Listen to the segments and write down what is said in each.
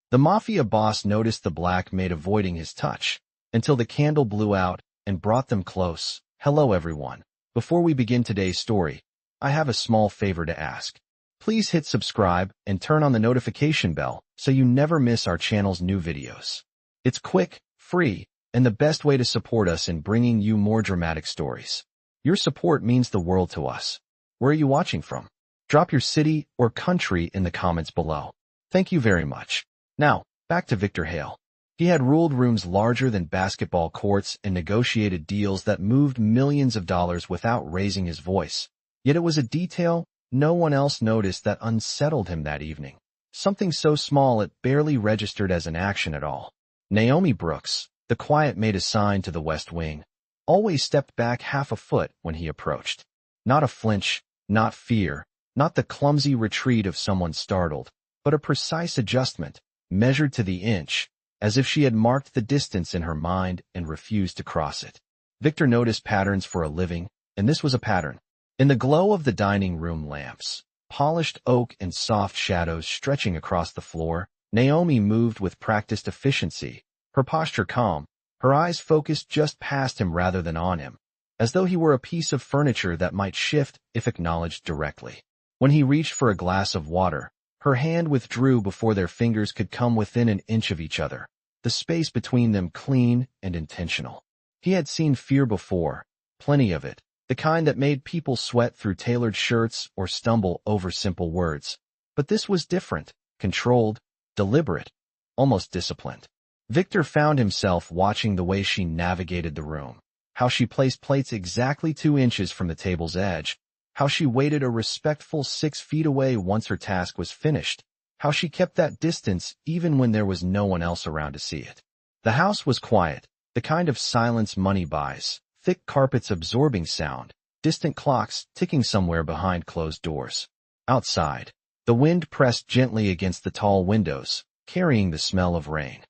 The Mafia boss noticed the Black Maid avoiding his touch, until the candle blew out and brought them close. Hello everyone. Before we begin today's story, I have a small favor to ask. Please hit subscribe and turn on the notification bell so you never miss our channel's new videos. It's quick, free, and the best way to support us in bringing you more dramatic stories. Your support means the world to us. Where are you watching from? Drop your city or country in the comments below. Thank you very much. Now, back to Victor Hale. He had ruled rooms larger than basketball courts and negotiated deals that moved millions of dollars without raising his voice. Yet it was a detail no one else noticed that unsettled him that evening. Something so small it barely registered as an action at all. Naomi Brooks, the quiet maid assigned to the West Wing, always stepped back half a foot when he approached. Not a flinch, not fear, not the clumsy retreat of someone startled, but a precise adjustment, measured to the inch, as if she had marked the distance in her mind and refused to cross it. Victor noticed patterns for a living, and this was a pattern. In the glow of the dining room lamps, polished oak and soft shadows stretching across the floor, Naomi moved with practiced efficiency, her posture calm, her eyes focused just past him rather than on him, as though he were a piece of furniture that might shift if acknowledged directly. When he reached for a glass of water, her hand withdrew before their fingers could come within an inch of each other, the space between them clean and intentional. He had seen fear before, plenty of it, the kind that made people sweat through tailored shirts or stumble over simple words. But this was different, controlled, deliberate, almost disciplined. Victor found himself watching the way she navigated the room, how she placed plates exactly 2 inches from the table's edge, how she waited a respectful 6 feet away once her task was finished, how she kept that distance even when there was no one else around to see it. The house was quiet, the kind of silence money buys, thick carpets absorbing sound, distant clocks ticking somewhere behind closed doors. Outside, the wind pressed gently against the tall windows, carrying the smell of rain.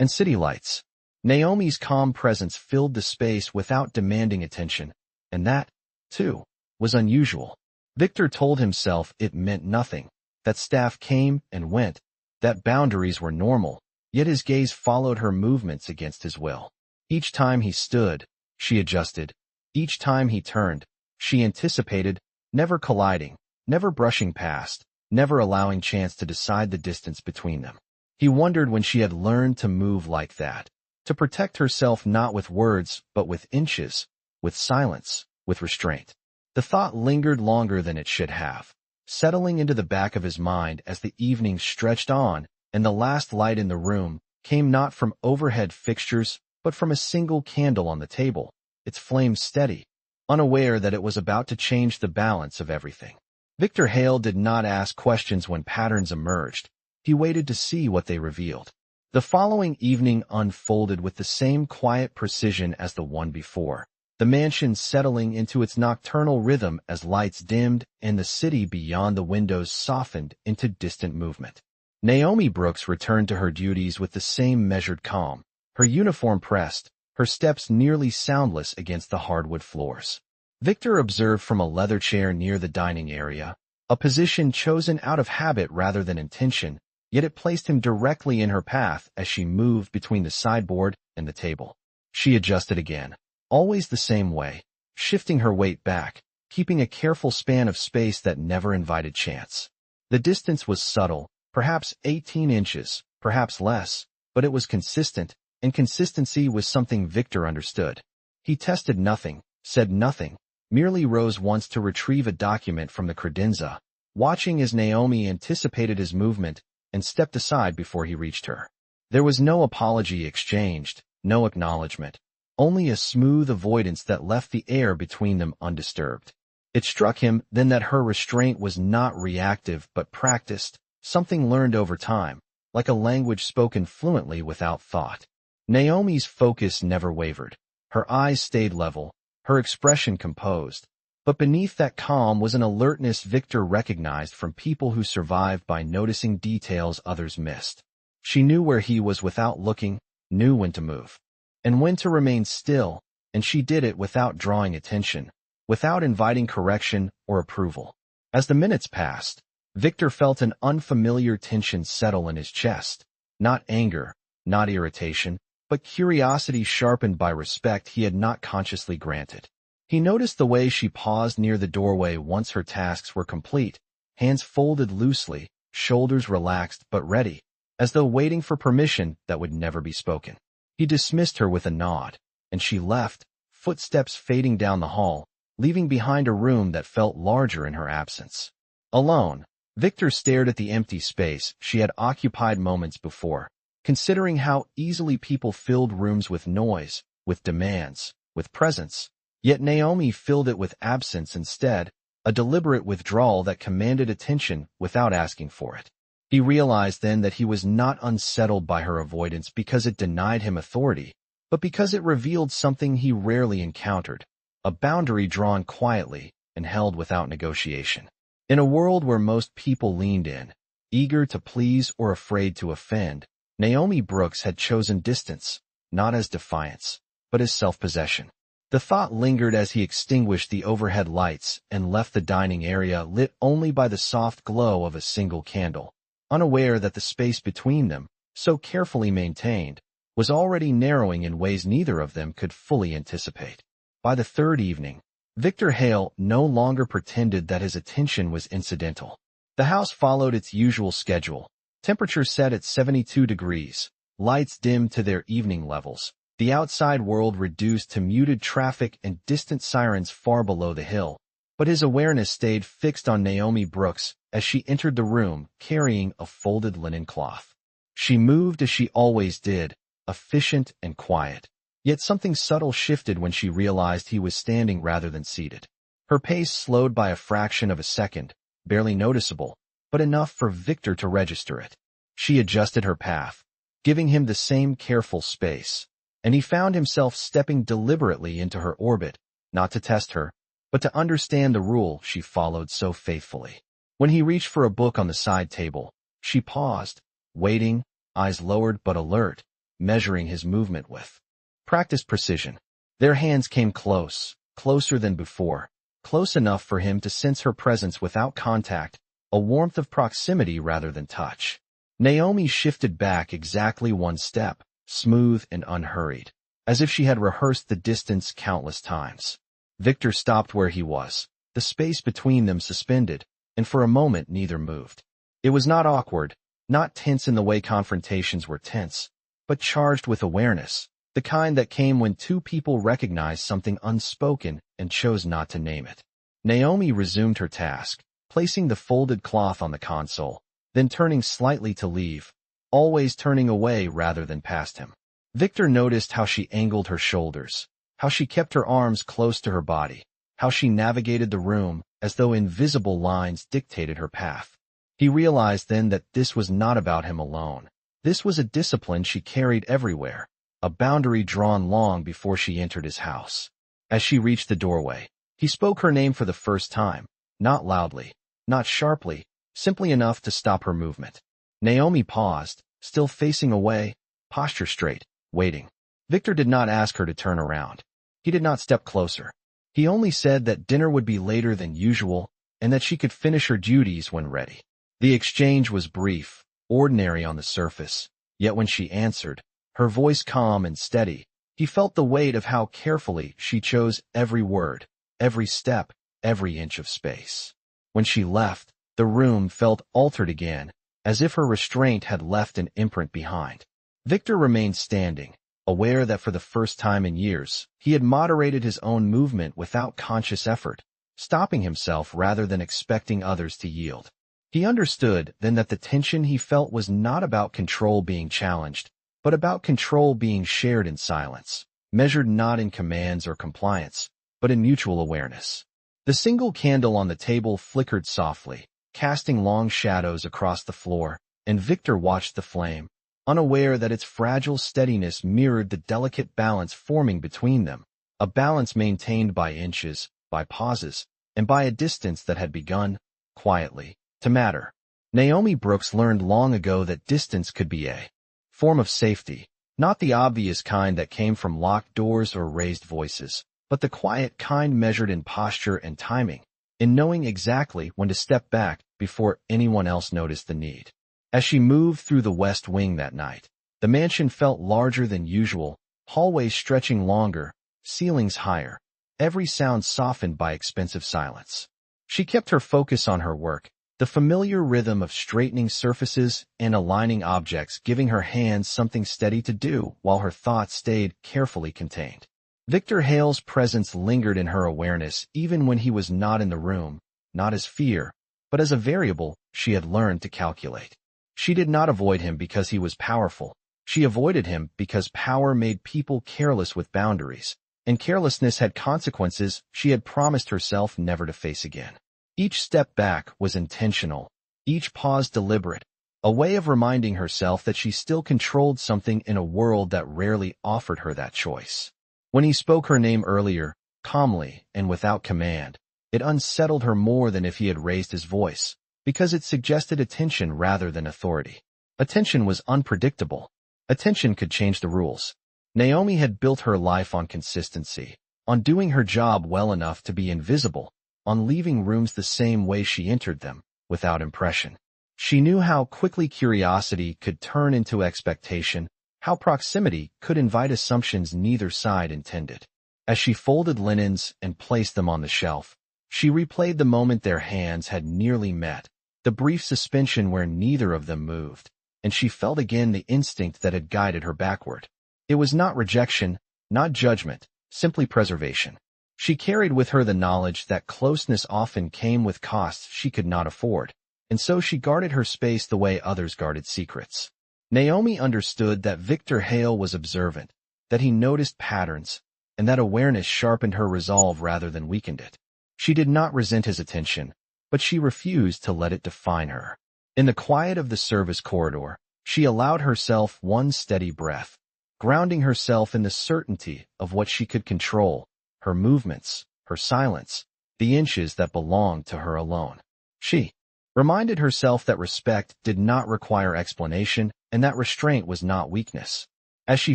And city lights. Naomi's calm presence filled the space without demanding attention, and that, too, was unusual. Victor told himself it meant nothing, that staff came and went, that boundaries were normal, yet his gaze followed her movements against his will. Each time he stood, she adjusted. Each time he turned, she anticipated, never colliding, never brushing past, never allowing chance to decide the distance between them. He wondered when she had learned to move like that, to protect herself not with words but with inches, with silence, with restraint. The thought lingered longer than it should have, settling into the back of his mind as the evening stretched on and the last light in the room came not from overhead fixtures but from a single candle on the table, its flame steady, unaware that it was about to change the balance of everything. Victor Hale did not ask questions when patterns emerged. He waited to see what they revealed. The following evening unfolded with the same quiet precision as the one before, the mansion settling into its nocturnal rhythm as lights dimmed and the city beyond the windows softened into distant movement. Naomi Brooks returned to her duties with the same measured calm, her uniform pressed, her steps nearly soundless against the hardwood floors. Victor observed from a leather chair near the dining area, a position chosen out of habit rather than intention, yet it placed him directly in her path as she moved between the sideboard and the table. She adjusted again, always the same way, shifting her weight back, keeping a careful span of space that never invited chance. The distance was subtle, perhaps 18 inches, perhaps less, but it was consistent, and consistency was something Victor understood. He tested nothing, said nothing, merely rose once to retrieve a document from the credenza, watching as Naomi anticipated his movement and stepped aside before he reached her. There was no apology exchanged, no acknowledgement, only a smooth avoidance that left the air between them undisturbed. It struck him then that her restraint was not reactive but practiced, something learned over time, like a language spoken fluently without thought. Naomi's focus never wavered. Her eyes stayed level, her expression composed, but beneath that calm was an alertness Victor recognized from people who survived by noticing details others missed. She knew where he was without looking, knew when to move, and when to remain still, and she did it without drawing attention, without inviting correction or approval. As the minutes passed, Victor felt an unfamiliar tension settle in his chest, Not anger, not irritation, but curiosity sharpened by respect he had not consciously granted. He noticed the way she paused near the doorway once her tasks were complete, hands folded loosely, shoulders relaxed but ready, as though waiting for permission that would never be spoken. He dismissed her with a nod, and she left, footsteps fading down the hall, leaving behind a room that felt larger in her absence. Alone, Victor stared at the empty space she had occupied moments before, considering how easily people filled rooms with noise, with demands, with presence. Yet Naomi filled it with absence instead, a deliberate withdrawal that commanded attention without asking for it. He realized then that he was not unsettled by her avoidance because it denied him authority, but because it revealed something he rarely encountered, a boundary drawn quietly and held without negotiation. In a world where most people leaned in, eager to please or afraid to offend, Naomi Brooks had chosen distance, not as defiance, but as self-possession. The thought lingered as he extinguished the overhead lights and left the dining area lit only by the soft glow of a single candle, unaware that the space between them, so carefully maintained, was already narrowing in ways neither of them could fully anticipate. By the third evening, Victor Hale no longer pretended that his attention was incidental. The house followed its usual schedule, temperature set at 72 degrees, lights dimmed to their evening levels, the outside world reduced to muted traffic and distant sirens far below the hill. But his awareness stayed fixed on Naomi Brooks as she entered the room carrying a folded linen cloth. She moved as she always did, efficient and quiet. Yet something subtle shifted when she realized he was standing rather than seated. Her pace slowed by a fraction of a second, barely noticeable, but enough for Victor to register it. She adjusted her path, giving him the same careful space, and he found himself stepping deliberately into her orbit, not to test her, but to understand the rule she followed so faithfully. When he reached for a book on the side table, she paused, waiting, eyes lowered but alert, measuring his movement with practiced precision. Their hands came close, closer than before, close enough for him to sense her presence without contact, a warmth of proximity rather than touch. Naomi shifted back exactly one step, smooth and unhurried, as if she had rehearsed the distance countless times. Victor stopped where he was, the space between them suspended, and for a moment neither moved. It was not awkward, not tense in the way confrontations were tense, but charged with awareness, the kind that came when two people recognized something unspoken and chose not to name it. Naomi resumed her task, placing the folded cloth on the console, then turning slightly to leave, always turning away rather than past him. Victor noticed how she angled her shoulders, how she kept her arms close to her body, how she navigated the room as though invisible lines dictated her path. He realized then that this was not about him alone. This was a discipline she carried everywhere, a boundary drawn long before she entered his house. As she reached the doorway, he spoke her name for the first time, not loudly, not sharply, simply enough to stop her movement. Naomi paused, still facing away, posture straight, waiting. Victor did not ask her to turn around. He did not step closer. He only said that dinner would be later than usual and that she could finish her duties when ready. The exchange was brief, ordinary on the surface, yet when she answered, her voice calm and steady, he felt the weight of how carefully she chose every word, every step, every inch of space. When she left, the room felt altered again, as if her restraint had left an imprint behind. Victor remained standing, aware that for the first time in years, he had moderated his own movement without conscious effort, stopping himself rather than expecting others to yield. He understood then that the tension he felt was not about control being challenged, but about control being shared in silence, measured not in commands or compliance, but in mutual awareness. The single candle on the table flickered softly, casting long shadows across the floor, and Victor watched the flame, unaware that its fragile steadiness mirrored the delicate balance forming between them, a balance maintained by inches, by pauses, and by a distance that had begun, quietly, to matter. Naomi Brooks learned long ago that distance could be a form of safety, not the obvious kind that came from locked doors or raised voices, but the quiet kind measured in posture and timing, in knowing exactly when to step back before anyone else noticed the need. As she moved through the West Wing that night, the mansion felt larger than usual, hallways stretching longer, ceilings higher, every sound softened by expensive silence. She kept her focus on her work, the familiar rhythm of straightening surfaces and aligning objects giving her hands something steady to do while her thoughts stayed carefully contained. Victor Hale's presence lingered in her awareness even when he was not in the room, not as fear, but as a variable she had learned to calculate. She did not avoid him because he was powerful. She avoided him because power made people careless with boundaries, and carelessness had consequences she had promised herself never to face again. Each step back was intentional, each pause deliberate, a way of reminding herself that she still controlled something in a world that rarely offered her that choice. When he spoke her name earlier, calmly and without command, it unsettled her more than if he had raised his voice, because it suggested attention rather than authority. Attention was unpredictable. Attention could change the rules. Naomi had built her life on consistency, on doing her job well enough to be invisible, on leaving rooms the same way she entered them, without impression. She knew how quickly curiosity could turn into expectation, how proximity could invite assumptions neither side intended. As she folded linens and placed them on the shelf, she replayed the moment their hands had nearly met, the brief suspension where neither of them moved, and she felt again the instinct that had guided her backward. It was not rejection, not judgment, simply preservation. She carried with her the knowledge that closeness often came with costs she could not afford, and so she guarded her space the way others guarded secrets. Naomi understood that Victor Hale was observant, that he noticed patterns, and that awareness sharpened her resolve rather than weakened it. She did not resent his attention, but she refused to let it define her. In the quiet of the service corridor, she allowed herself one steady breath, grounding herself in the certainty of what she could control, her movements, her silence, the inches that belonged to her alone. She reminded herself that respect did not require explanation and that restraint was not weakness. As she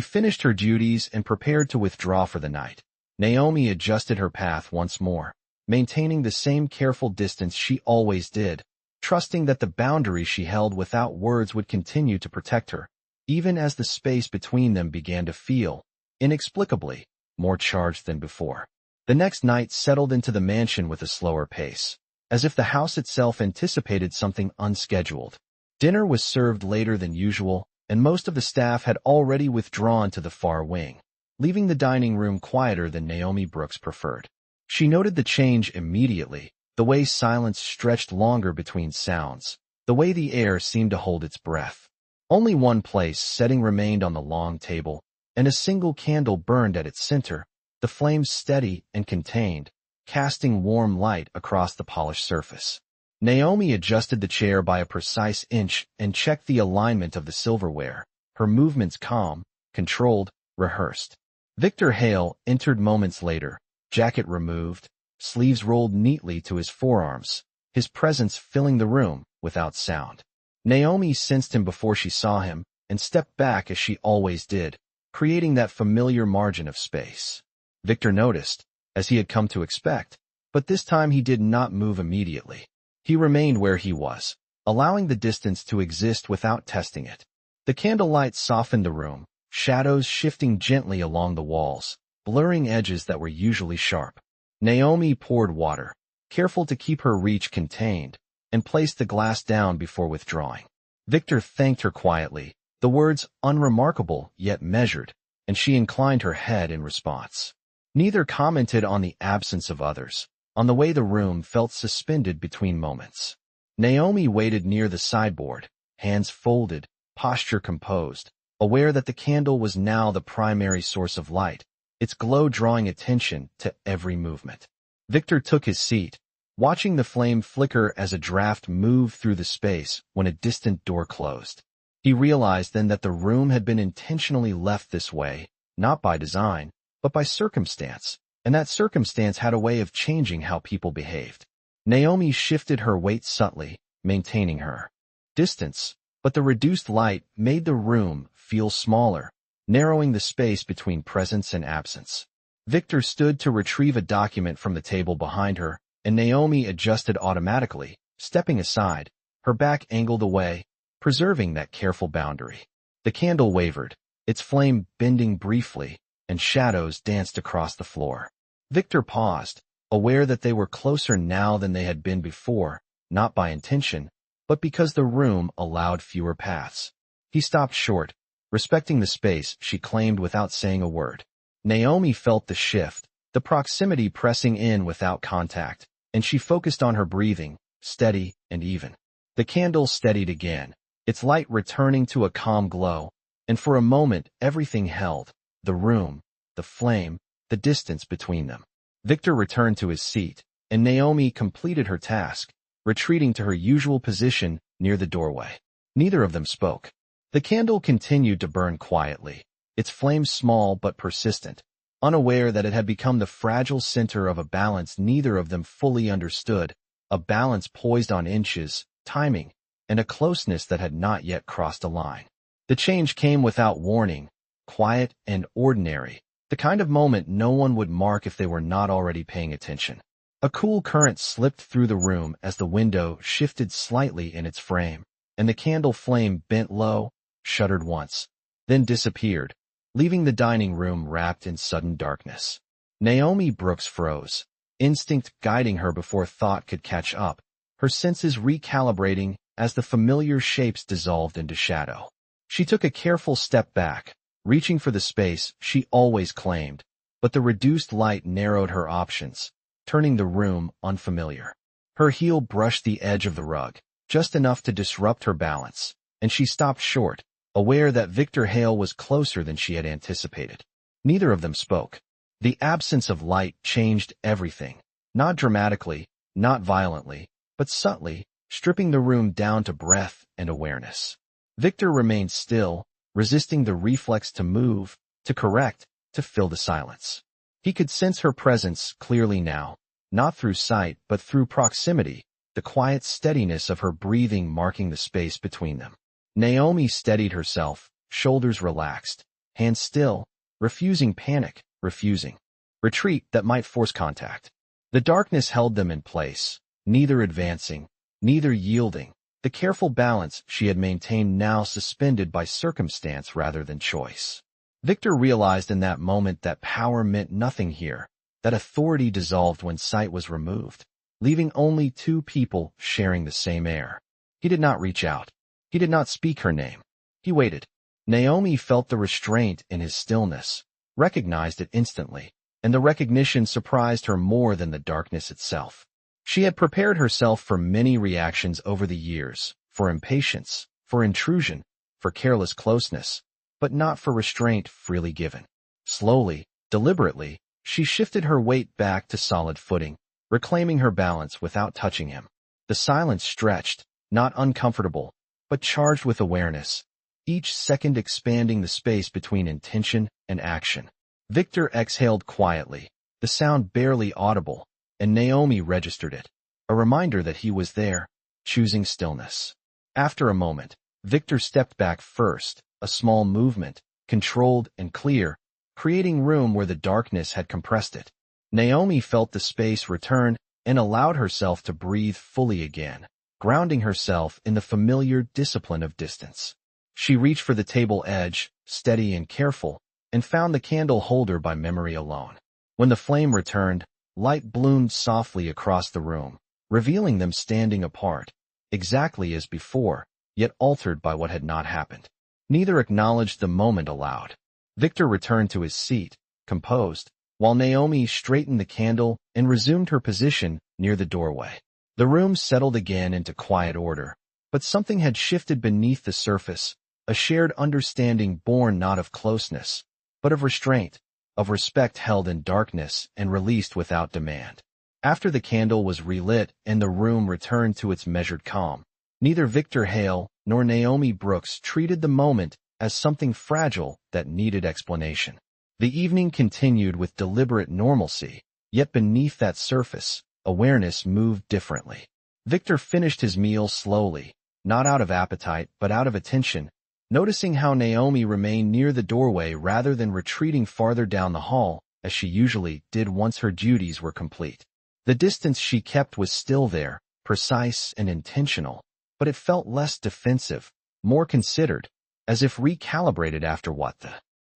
finished her duties and prepared to withdraw for the night, Naomi adjusted her path once more, maintaining the same careful distance she always did, trusting that the boundary she held without words would continue to protect her, even as the space between them began to feel, inexplicably, more charged than before. The next night settled into the mansion with a slower pace, as if the house itself anticipated something unscheduled. Dinner was served later than usual, and most of the staff had already withdrawn to the far wing, leaving the dining room quieter than Naomi Brooks preferred. She noted the change immediately, the way silence stretched longer between sounds, the way the air seemed to hold its breath. Only one place setting remained on the long table, and a single candle burned at its center, the flames steady and contained, casting warm light across the polished surface. Naomi adjusted the chair by a precise inch and checked the alignment of the silverware, her movements calm, controlled, rehearsed. Victor Hale entered moments later, jacket removed, sleeves rolled neatly to his forearms, his presence filling the room without sound. Naomi sensed him before she saw him and stepped back as she always did, creating that familiar margin of space. Victor noticed, as he had come to expect, but this time he did not move immediately. He remained where he was, allowing the distance to exist without testing it. The candlelight softened the room, shadows shifting gently along the walls, blurring edges that were usually sharp. Naomi poured water, careful to keep her reach contained, and placed the glass down before withdrawing. Victor thanked her quietly, the words unremarkable yet measured, and she inclined her head in response. Neither commented on the absence of others, on the way the room felt suspended between moments. Naomi waited near the sideboard, hands folded, posture composed, aware that the candle was now the primary source of light, its glow drawing attention to every movement. Victor took his seat, watching the flame flicker as a draft moved through the space when a distant door closed. He realized then that the room had been intentionally left this way, not by design, but by circumstance, and that circumstance had a way of changing how people behaved. Naomi shifted her weight subtly, maintaining her distance, but the reduced light made the room feel smaller, narrowing the space between presence and absence. Victor stood to retrieve a document from the table behind her, and Naomi adjusted automatically, stepping aside, her back angled away, preserving that careful boundary. The candle wavered, its flame bending briefly, and shadows danced across the floor. Victor paused, aware that they were closer now than they had been before, not by intention, but because the room allowed fewer paths. He stopped short, respecting the space she claimed without saying a word. Naomi felt the shift, the proximity pressing in without contact, and she focused on her breathing, steady and even. The candle steadied again, its light returning to a calm glow, and for a moment everything held, the room, the flame, the distance between them. Victor returned to his seat, and Naomi completed her task, retreating to her usual position near the doorway. Neither of them spoke. The candle continued to burn quietly, its flame small but persistent, unaware that it had become the fragile center of a balance neither of them fully understood, a balance poised on inches, timing, and a closeness that had not yet crossed a line. The change came without warning, quiet and ordinary, the kind of moment no one would mark if they were not already paying attention. A cool current slipped through the room as the window shifted slightly in its frame, and the candle flame bent low, shuddered once, then disappeared, leaving the dining room wrapped in sudden darkness. Naomi Brooks froze, instinct guiding her before thought could catch up, her senses recalibrating as the familiar shapes dissolved into shadow. She took a careful step back, reaching for the space she always claimed, but the reduced light narrowed her options, turning the room unfamiliar. Her heel brushed the edge of the rug, just enough to disrupt her balance, and she stopped short, aware that Victor Hale was closer than she had anticipated. Neither of them spoke. The absence of light changed everything, not dramatically, not violently, but subtly, stripping the room down to breath and awareness. Victor remained still, resisting the reflex to move, to correct, to fill the silence. He could sense her presence clearly now, not through sight but through proximity, the quiet steadiness of her breathing marking the space between them. Naomi steadied herself, shoulders relaxed, hands still, refusing panic, refusing retreat that might force contact. The darkness held them in place, neither advancing, neither yielding, the careful balance she had maintained now suspended by circumstance rather than choice. Victor realized in that moment that power meant nothing here, that authority dissolved when sight was removed, leaving only two people sharing the same air. He did not reach out. He did not speak her name. He waited. Naomi felt the restraint in his stillness, recognized it instantly, and the recognition surprised her more than the darkness itself. She had prepared herself for many reactions over the years, for impatience, for intrusion, for careless closeness, but not for restraint freely given. Slowly, deliberately, she shifted her weight back to solid footing, reclaiming her balance without touching him. The silence stretched, not uncomfortable, but charged with awareness, each second expanding the space between intention and action. Victor exhaled quietly, the sound barely audible, and Naomi registered it, a reminder that he was there, choosing stillness. After a moment, Victor stepped back first, a small movement, controlled and clear, creating room where the darkness had compressed it. Naomi felt the space return and allowed herself to breathe fully again, grounding herself in the familiar discipline of distance. She reached for the table edge, steady and careful, and found the candle holder by memory alone. When the flame returned, light bloomed softly across the room, revealing them standing apart, exactly as before, yet altered by what had not happened. Neither acknowledged the moment aloud. Victor returned to his seat, composed, while Naomi straightened the candle and resumed her position near the doorway. The room settled again into quiet order, but something had shifted beneath the surface, a shared understanding born not of closeness, but of restraint, of respect held in darkness and released without demand. After the candle was relit and the room returned to its measured calm, neither Victor Hale nor Naomi Brooks treated the moment as something fragile that needed explanation. The evening continued with deliberate normalcy, yet beneath that surface, awareness moved differently. Victor finished his meal slowly, not out of appetite but out of attention, noticing how Naomi remained near the doorway rather than retreating farther down the hall, as she usually did once her duties were complete. The distance she kept was still there, precise and intentional, but it felt less defensive, more considered, as if recalibrated after what the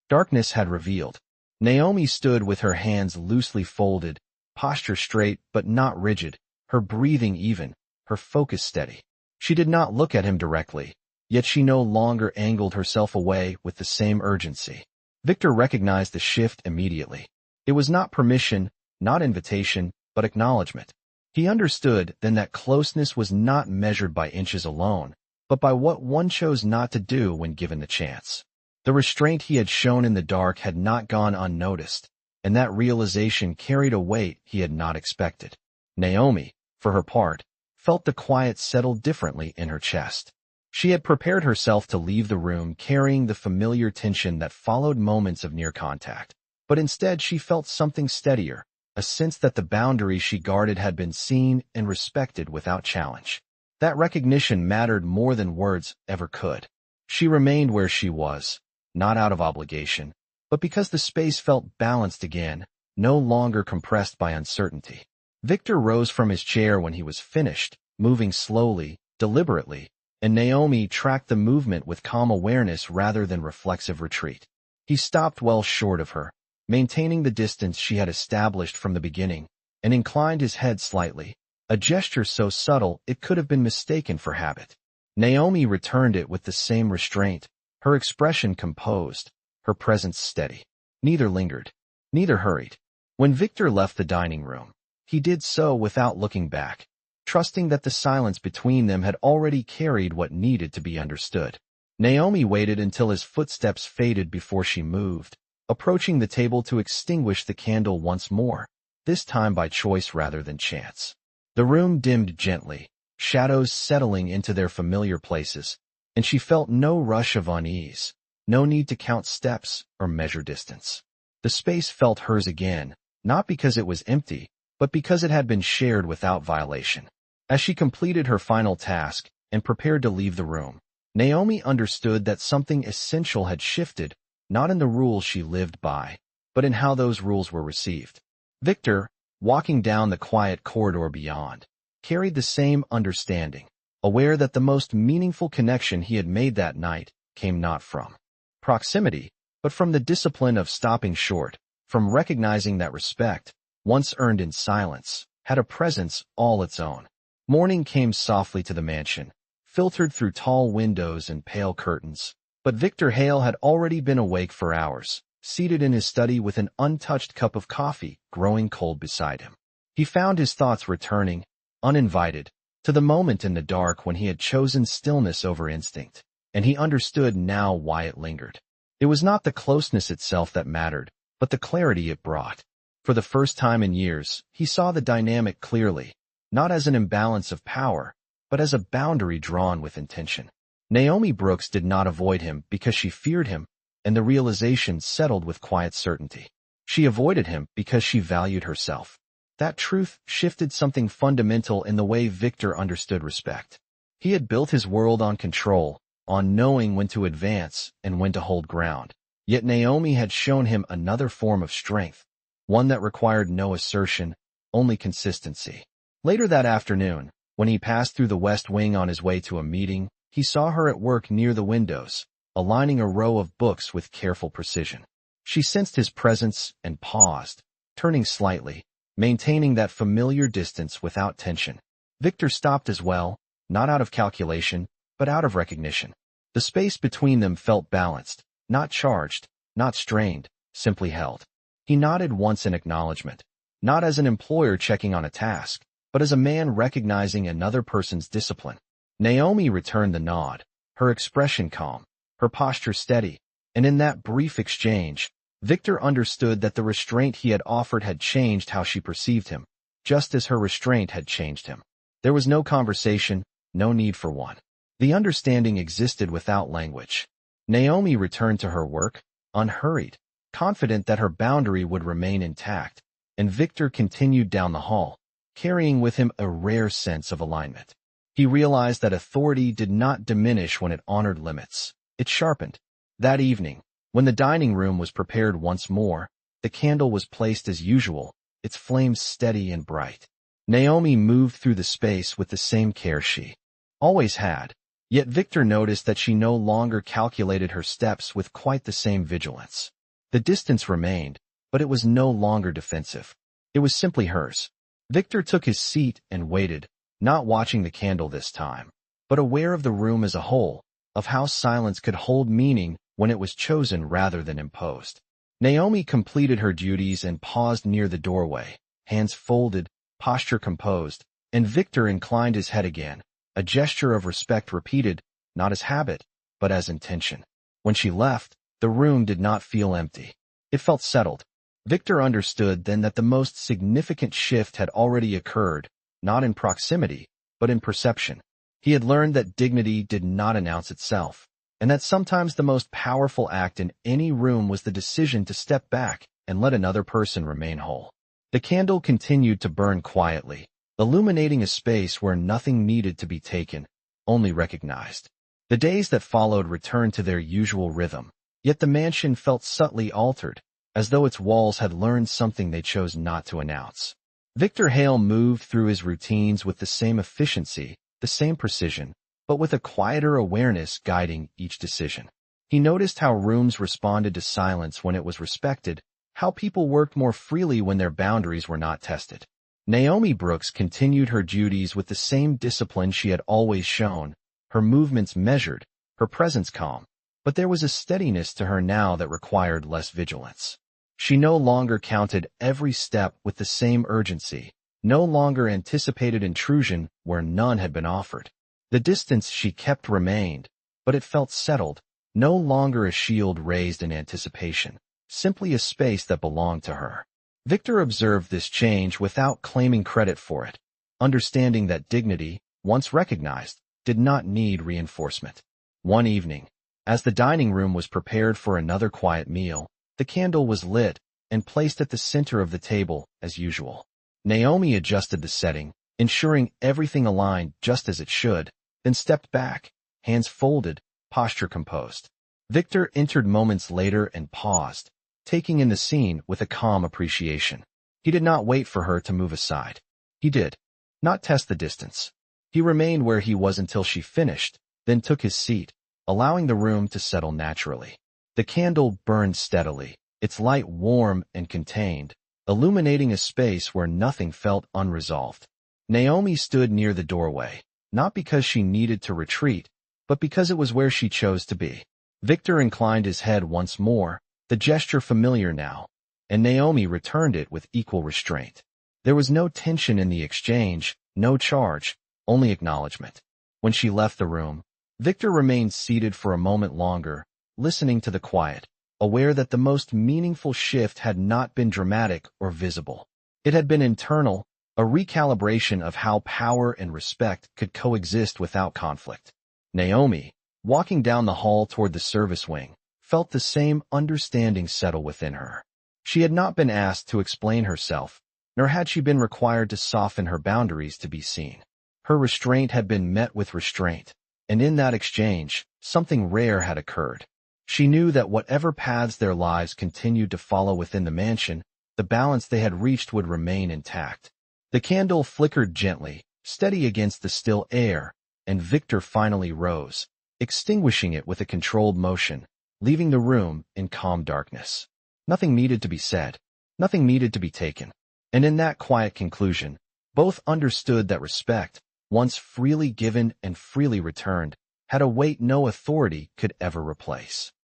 darkness had revealed. Naomi stood with her hands loosely folded, posture straight but not rigid, her breathing even, her focus steady. She did not look at him directly, yet she no longer angled herself away with the same urgency. Victor recognized the shift immediately. It was not permission, not invitation, but acknowledgement. He understood then that closeness was not measured by inches alone, but by what one chose not to do when given the chance. The restraint he had shown in the dark had not gone unnoticed, and that realization carried a weight he had not expected. Naomi, for her part, felt the quiet settle differently in her chest. She had prepared herself to leave the room carrying the familiar tension that followed moments of near contact. But instead she felt something steadier, a sense that the boundary she guarded had been seen and respected without challenge. That recognition mattered more than words ever could. She remained where she was, not out of obligation, but because the space felt balanced again, no longer compressed by uncertainty. Victor rose from his chair when he was finished, moving slowly, deliberately, and Naomi tracked the movement with calm awareness rather than reflexive retreat. He stopped well short of her, maintaining the distance she had established from the beginning, and inclined his head slightly, a gesture so subtle it could have been mistaken for habit. Naomi returned it with the same restraint, her expression composed, her presence steady. Neither lingered. Neither hurried. When Victor left the dining room, he did so without looking back, trusting that the silence between them had already carried what needed to be understood. Naomi waited until his footsteps faded before she moved, approaching the table to extinguish the candle once more, this time by choice rather than chance. The room dimmed gently, shadows settling into their familiar places, and she felt no rush of unease, no need to count steps or measure distance. The space felt hers again, not because it was empty, but because it had been shared without violation. As she completed her final task and prepared to leave the room, Naomi understood that something essential had shifted, not in the rules she lived by, but in how those rules were received. Victor, walking down the quiet corridor beyond, carried the same understanding, aware that the most meaningful connection he had made that night came not from proximity, but from the discipline of stopping short, from recognizing that respect, once earned in silence, had a presence all its own. Morning came softly to the mansion, filtered through tall windows and pale curtains, but Victor Hale had already been awake for hours, seated in his study with an untouched cup of coffee growing cold beside him. He found his thoughts returning, uninvited, to the moment in the dark when he had chosen stillness over instinct, and he understood now why it lingered. It was not the closeness itself that mattered, but the clarity it brought. For the first time in years, he saw the dynamic clearly, not as an imbalance of power, but as a boundary drawn with intention. Naomi Brooks did not avoid him because she feared him, and the realization settled with quiet certainty. She avoided him because she valued herself. That truth shifted something fundamental in the way Victor understood respect. He had built his world on control, on knowing when to advance and when to hold ground. Yet Naomi had shown him another form of strength, one that required no assertion, only consistency. Later that afternoon, when he passed through the West Wing on his way to a meeting, he saw her at work near the windows, aligning a row of books with careful precision. She sensed his presence and paused, turning slightly, maintaining that familiar distance without tension. Victor stopped as well, not out of calculation, but out of recognition. The space between them felt balanced, not charged, not strained, simply held. He nodded once in acknowledgement, not as an employer checking on a task, but as a man recognizing another person's discipline. Naomi returned the nod, her expression calm, her posture steady, and in that brief exchange, Victor understood that the restraint he had offered had changed how she perceived him, just as her restraint had changed him. There was no conversation, no need for one. The understanding existed without language. Naomi returned to her work, unhurried, confident that her boundary would remain intact, and Victor continued down the hall, carrying with him a rare sense of alignment. He realized that authority did not diminish when it honored limits. It sharpened. That evening, when the dining room was prepared once more, the candle was placed as usual, its flames steady and bright. Naomi moved through the space with the same care she always had, Yet Victor noticed that she no longer calculated her steps with quite the same vigilance. The distance remained, but it was no longer defensive. It was simply hers. Victor took his seat and waited, not watching the candle this time, but aware of the room as a whole, of how silence could hold meaning when it was chosen rather than imposed. Naomi completed her duties and paused near the doorway, hands folded, posture composed, and Victor inclined his head again, a gesture of respect repeated, not as habit, but as intention. When she left, the room did not feel empty. It felt settled. Victor understood then that the most significant shift had already occurred, not in proximity, but in perception. He had learned that dignity did not announce itself, and that sometimes the most powerful act in any room was the decision to step back and let another person remain whole. The candle continued to burn quietly, illuminating a space where nothing needed to be taken, only recognized. The days that followed returned to their usual rhythm, yet the mansion felt subtly altered, as though its walls had learned something they chose not to announce. Victor Hale moved through his routines with the same efficiency, the same precision, but with a quieter awareness guiding each decision. He noticed how rooms responded to silence when it was respected, how people worked more freely when their boundaries were not tested. Naomi Brooks continued her duties with the same discipline she had always shown, her movements measured, her presence calm, but there was a steadiness to her now that required less vigilance. She no longer counted every step with the same urgency, no longer anticipated intrusion where none had been offered. The distance she kept remained, but it felt settled, no longer a shield raised in anticipation, simply a space that belonged to her. Victor observed this change without claiming credit for it, understanding that dignity, once recognized, did not need reinforcement. One evening, as the dining room was prepared for another quiet meal, the candle was lit and placed at the center of the table as usual. Naomi adjusted the setting, ensuring everything aligned just as it should, then stepped back, hands folded, posture composed. Victor entered moments later and paused, taking in the scene with a calm appreciation. He did not wait for her to move aside. He did not test the distance. He remained where he was until she finished, then took his seat, allowing the room to settle naturally. The candle burned steadily, its light warm and contained, illuminating a space where nothing felt unresolved. Naomi stood near the doorway, not because she needed to retreat, but because it was where she chose to be. Victor inclined his head once more, the gesture familiar now, and Naomi returned it with equal restraint. There was no tension in the exchange, no charge, only acknowledgement. When she left the room, Victor remained seated for a moment longer, listening to the quiet, aware that the most meaningful shift had not been dramatic or visible. It had been internal, a recalibration of how power and respect could coexist without conflict. Naomi, walking down the hall toward the service wing, felt the same understanding settle within her. She had not been asked to explain herself, nor had she been required to soften her boundaries to be seen. Her restraint had been met with restraint, and in that exchange, something rare had occurred. She knew that whatever paths their lives continued to follow within the mansion, the balance they had reached would remain intact. The candle flickered gently, steady against the still air, and Victor finally rose, extinguishing it with a controlled motion, leaving the room in calm darkness. Nothing needed to be said, nothing needed to be taken, and in that quiet conclusion, both understood that respect, once freely given and freely returned, had a weight no authority could ever replace.